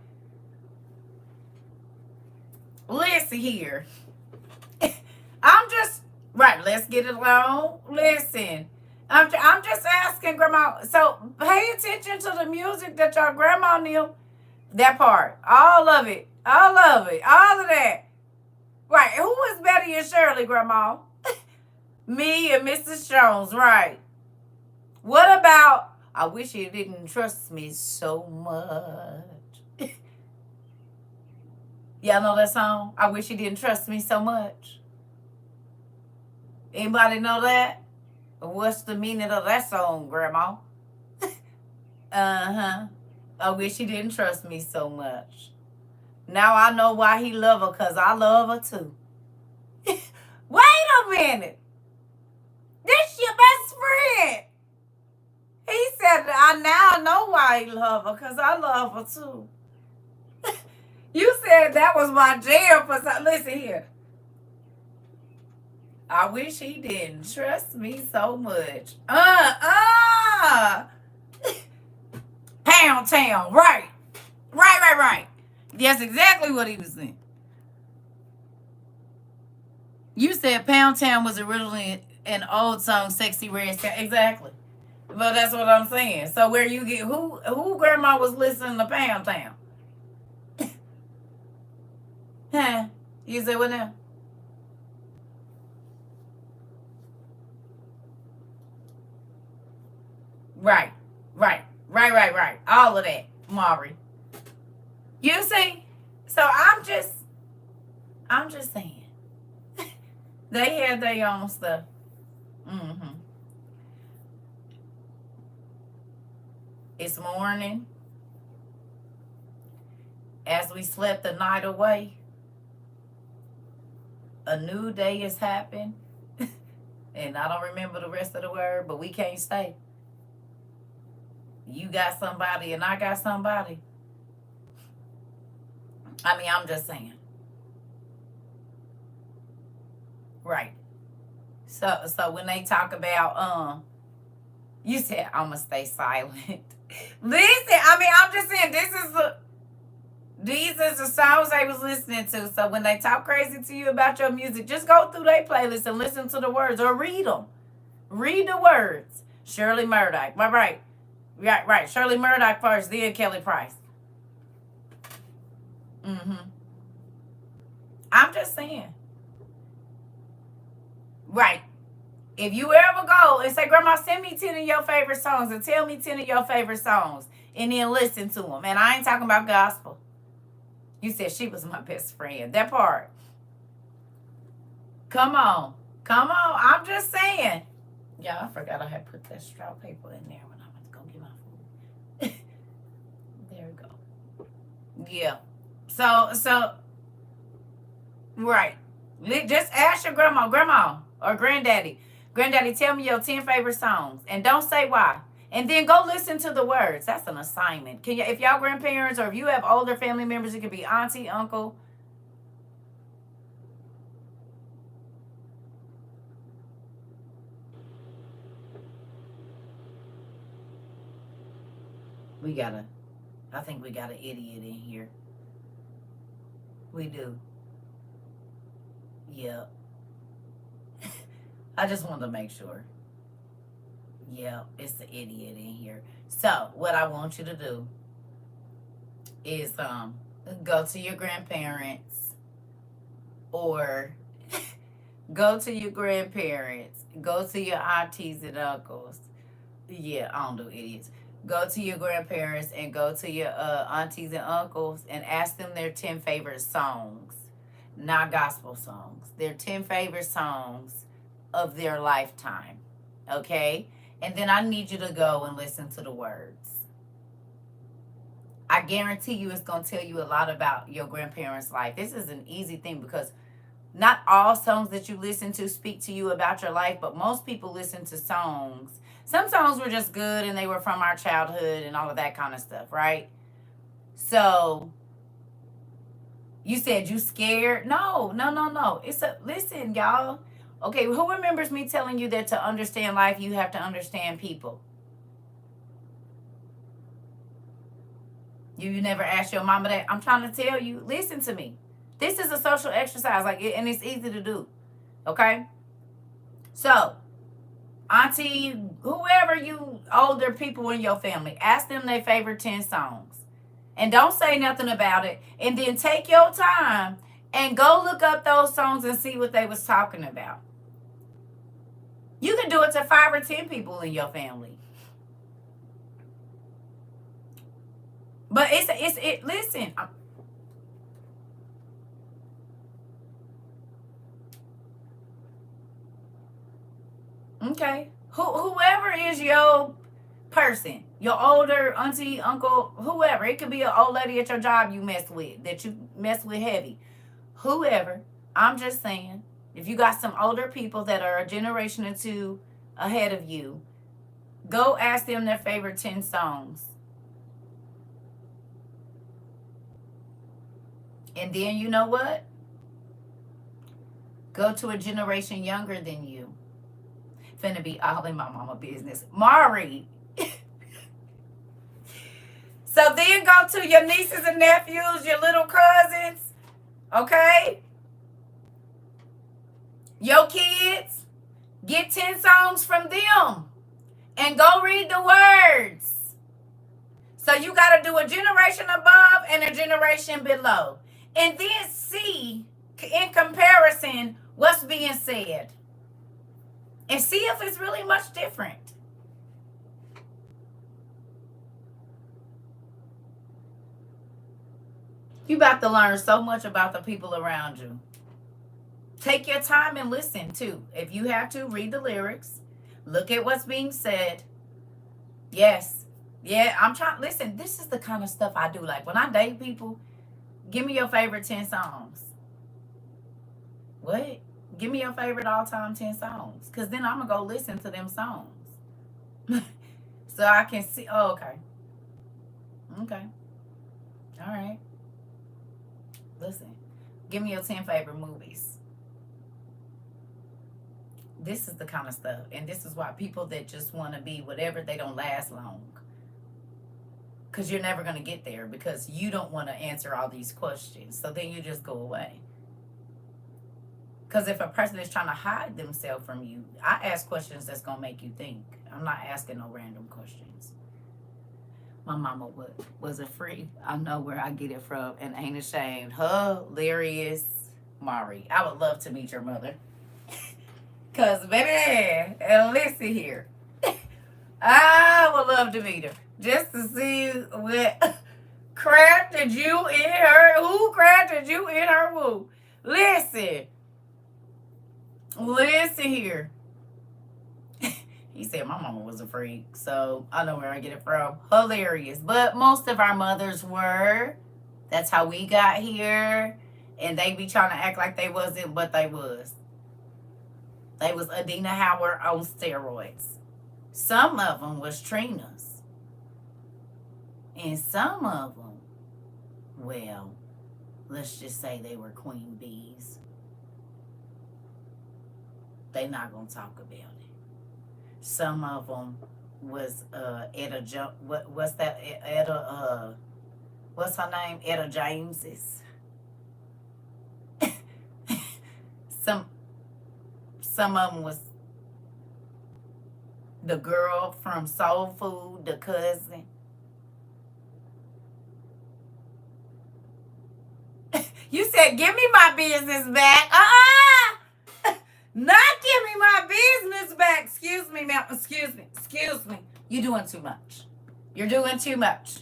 Listen here. I'm just right. Let's get it along. Listen, I'm just asking, Grandma. So pay attention to the music that your grandma knew. That part, all of it, all of that. Right. Who is Betty and Shirley, Grandma? Me and Mrs. Jones, right. What about, I wish you didn't trust me so much. Y'all know that song? I wish you didn't trust me so much. Anybody know that? What's the meaning of that song, Grandma? Uh-huh. I wish he didn't trust me so much. Now I know why he love her, because I love her too. Wait a minute. This your best friend. He said, I now know why he love her, because I love her too. You said that was my jam for some. Listen here. I wish he didn't trust me so much. Pound Town, right. Right. That's exactly what he was saying. You said Pound Town was originally an old song, Sexy Red Sky. Exactly. But that's what I'm saying. So where you get who grandma was listening to Pound Town? Huh? You said what now? Right. All of that, Maury. You see? So I'm just saying. They had their own stuff. Mm-hmm. It's morning. As we slept the night away, a new day has happened. And I don't remember the rest of the word, but we can't stay. You got somebody and I got somebody. I mean, I'm just saying. Right. So when they talk about you said I'm gonna stay silent. Listen, I mean, I'm just saying these is the songs they was listening to. So when they talk crazy to you about your music, just go through their playlist and listen to the words or read them. Read the words. Shirley Murdoch. Right. Shirley Murdoch first, then Kelly Price. Mm-hmm. I'm just saying. Right. If you ever go and say, Grandma, send me 10 of your favorite songs and tell me 10 of your favorite songs and then listen to them. And I ain't talking about gospel. You said she was my best friend. That part. Come on. I'm just saying. Yeah, I forgot I had put that straw paper in there when I went to go get my food. There we go. Yeah. So, right. Just ask your grandma, or granddaddy. Granddaddy, tell me your 10 favorite songs. And don't say why. And then go listen to the words. That's an assignment. Can you, if y'all grandparents or if you have older family members, it could be auntie, uncle. I think we got an idiot in here. We do. Yep. I just wanted to make sure. Yeah, it's the idiot in here. So what I want you to do is go to your grandparents or go to your grandparents, go to your aunties and uncles. Yeah, I don't do idiots. Go to your grandparents and go to your aunties and uncles and ask them their 10 favorite songs, not gospel songs. Their 10 favorite songs of their lifetime. Okay? And then I need you to go and listen to the words. I guarantee you it's going to tell you a lot about your grandparents' life. This is an easy thing because not all songs that you listen to speak to you about your life, but most people listen to songs. Some songs were just good and they were from our childhood and all of that kind of stuff, right? So, you said you scared? No. Listen, y'all. Okay, who remembers me telling you that to understand life, you have to understand people? You never asked your mama that? I'm trying to tell you, listen to me. This is a social exercise, and it's easy to do. Okay? So, auntie, whoever you older people in your family, ask them their favorite 10 songs. And don't say nothing about it. And then take your time and go look up those songs and see what they was talking about. You can do it to 5 or 10 people in your family. But listen. Okay. Whoever is your person, your older auntie, uncle, whoever. It could be an old lady at your job you mess with, that you mess with heavy. Whoever. I'm just saying, if you got some older people that are a generation or two ahead of you, go ask them their favorite 10 songs. And then you know what? Go to a generation younger than you. Finna be all in my mama business. Mari. So then go to your nieces and nephews, your little cousins, okay? Your kids. Get 10 songs from them and go read the words. So you got to do a generation above and a generation below. And then see, in comparison, what's being said. And see if it's really much different. You about to learn so much about the people around you. Take your time and listen too. If you have to, read the lyrics. Look at what's being said. Yes. Yeah, I'm trying. Listen, this is the kind of stuff I do. Like when I date people, give me your favorite 10 songs. What? Give me your favorite all-time 10 songs. Because then I'm going to go listen to them songs. So I can see. Oh, okay. Okay. All right. Listen. Give me your 10 favorite movies. This is the kind of stuff. And this is why people that just want to be whatever, they don't last long. Because you're never going to get there because you don't want to answer all these questions. So then you just go away. Because if a person is trying to hide themselves from you, I ask questions that's going to make you think. I'm not asking no random questions. My mama wasn't free. I know where I get it from and ain't ashamed. Hilarious Mari. I would love to meet your mother. Because, baby, listen here. I would love to meet her. Just to see what crafted you in her. Who crafted you in her womb? Listen. Listen here. He said my mama was a freak. So I know where I get it from. Hilarious. But most of our mothers were. That's how we got here. And they be trying to act like they wasn't, but they was. They was Adina Howard on steroids. Some of them was Trina's. And some of them, well, let's just say they were queen bees. They not going to talk about it. Some of them was Etta, what's that, Etta, what's her name? Etta James's. Some of them was the girl from Soul Food, the cousin. You said, give me my business back. Not give me my business back. Excuse me, ma'am. Excuse me. You're doing too much. You're doing too much.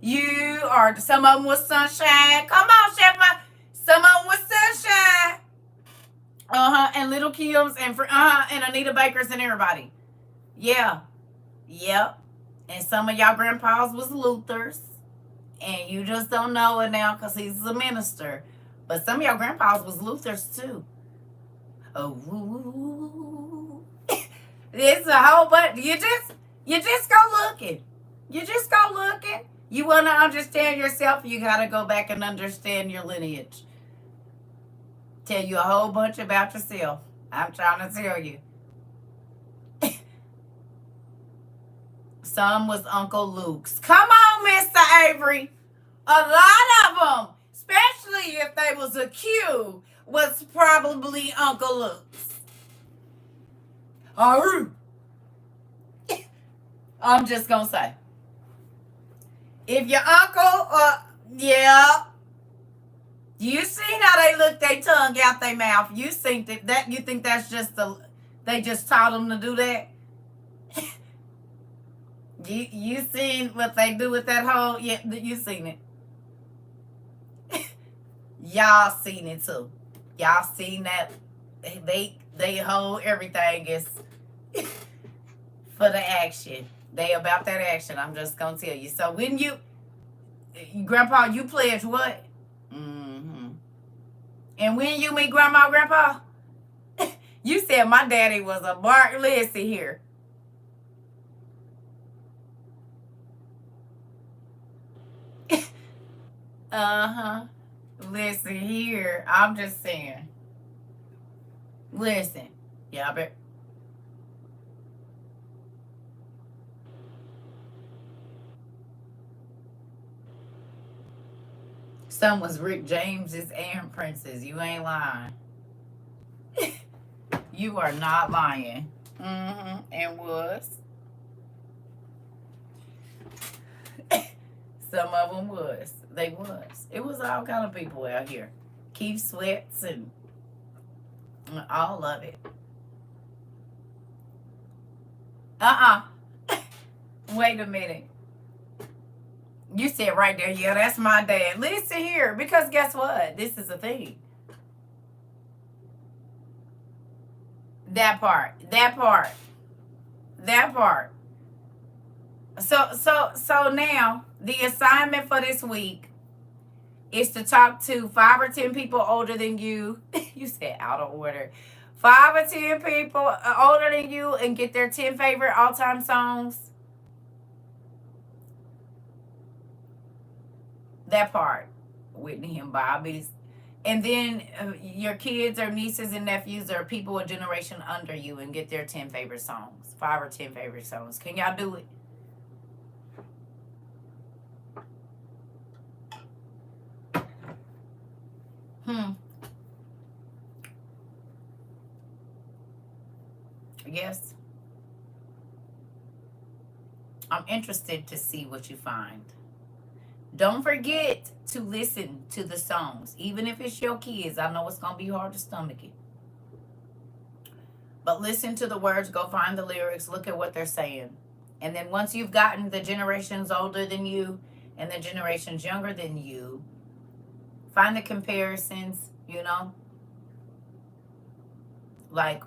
You are, some of them was Sunshine. Come on, Chef. Some of them was Sunshine. And Little Kim's and Anita Baker's and everybody. Yeah. Yep. And some of y'all grandpas was Luther's. And you just don't know it now because he's a minister. But some of y'all grandpas was Luther's too. Oh, it's a whole bunch. You just go looking. You just go looking. You want to understand yourself, you got to go back and understand your lineage. Tell you a whole bunch about yourself. I'm trying to tell you. Some was Uncle Luke's. Come on, Mr. Avery. A lot of them, especially if they was a Q, was probably Uncle Luke's. I'm just going to say. If your uncle, yeah. You seen how they look their tongue out their mouth? You think that you think that's just they just taught them to do that? You seen what they do with that whole? Yeah, you seen it. Y'all seen it too. Y'all seen that they hold everything is for the action. They about that action. I'm just gonna tell you. So when Grandpa, you pledge what? Mm-hmm. And when you meet Grandma, Grandpa, you said my daddy was a Bart. Listen here. Uh-huh. Listen here. I'm just saying. Listen. Yeah, but some was Rick James's and Prince's. You ain't lying. You are not lying. Mm-hmm. And was. Some of them was. They was. It was all kind of people out here. Keith Sweats and all of it. Wait a minute. You said right there, yeah, that's my dad. Listen here, because guess what? This is a thing. That part. That part. That part. So now the assignment for this week is to talk to 5 or 10 people older than you. You said out of order. 5 or 10 people older than you and get their 10 favorite all-time songs. That part. Whitney and Bobby's. And then your kids or nieces and nephews or people a generation under you and get their 10 favorite songs. 5 or 10 favorite songs. Can y'all do it? Yes. I'm interested to see what you find. Don't forget to listen to the songs, even if it's your kids. I know it's going to be hard to stomach it. But listen to the words, go find the lyrics, look at what they're saying. And then once you've gotten the generations older than you and the generations younger than you, find the comparisons, like,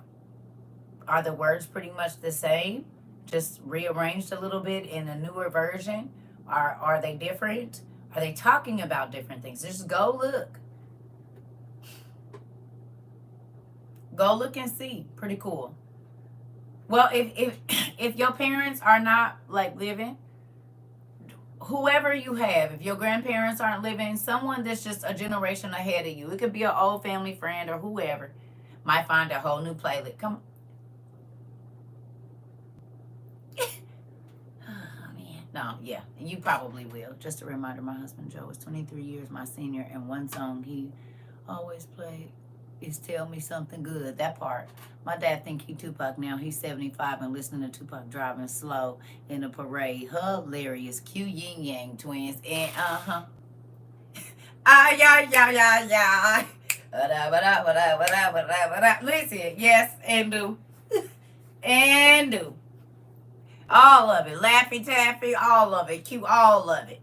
are the words pretty much the same, just rearranged a little bit in a newer version? Are they different? Are they talking about different things? Just go look. Go look and see. Pretty cool. Well, if your parents are not like living, whoever you have, if your grandparents aren't living, someone that's just a generation ahead of you, it could be an old family friend or whoever, might find a whole new playlist. Come. Oh man, no, yeah, you probably will. Just a reminder, my husband Joe is 23 years my senior, and one song he always played is "Tell Me Something Good." That part. My dad think he Tupac now. He's 75 and listening to Tupac driving slow in a parade. Hilarious. Q Yin Yang twins. And Ah yeah. Listen, yes, and do. And do. All of it. Laffy Taffy, all of it. Q, all of it.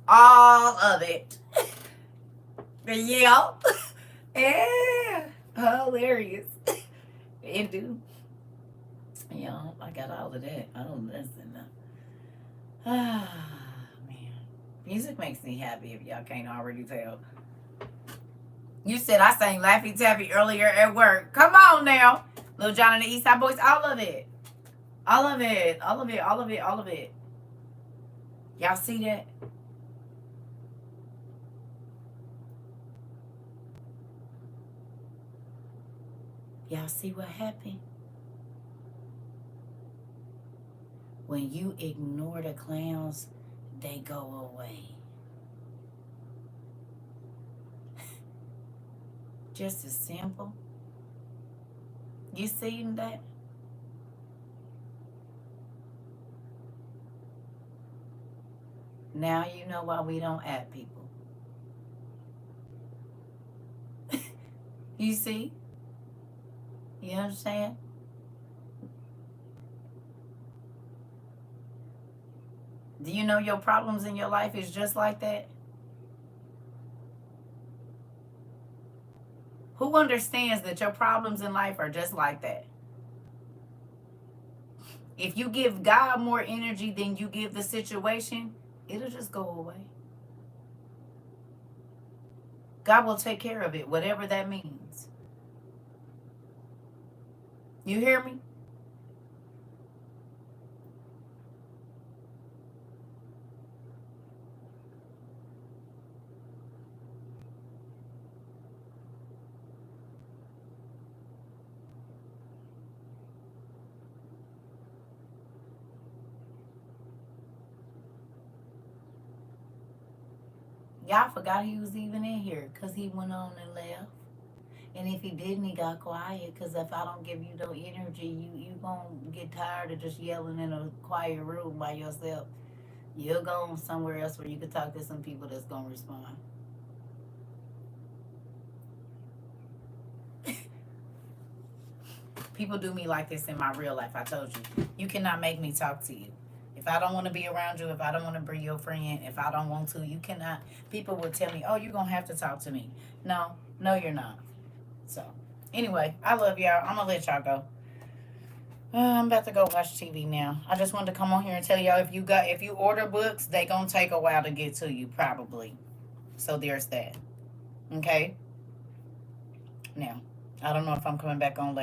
All of it. Yeah. Yeah. Hilarious. And do. Yeah, I got all of that. Oh, listen. Ah, man. Music makes me happy if y'all can't already tell. You said I sang Laffy Taffy earlier at work. Come on now. Lil Jon and the East Side Boys, all of it. All of it. All of it. All of it. All of it. Y'all see that? Y'all see what happened? When you ignore the clowns, they go away. Just as simple. You seen that? Now you know why we don't add people. You see? You understand? Do you know your problems in your life is just like that? Who understands that your problems in life are just like that? If you give God more energy than you give the situation, it'll just go away. God will take care of it, whatever that means. You hear me? Y'all forgot he was even in here because he went on and left. And if he didn't, he got quiet. Because if I don't give you no energy, you going to get tired of just yelling in a quiet room by yourself. You'll go somewhere else where you can talk to some people that's going to respond. People do me like this in my real life. I told you. You cannot make me talk to you. If I don't want to be around you, if I don't want to be your friend, if I don't want to, you cannot. People will tell me, oh, you're going to have to talk to me. No, you're not. So, anyway, I love y'all. I'm going to let y'all go. I'm about to go watch TV now. I just wanted to come on here and tell y'all if you order books, they gonna take a while to get to you, probably. So there's that. Okay? Now, I don't know if I'm coming back on later.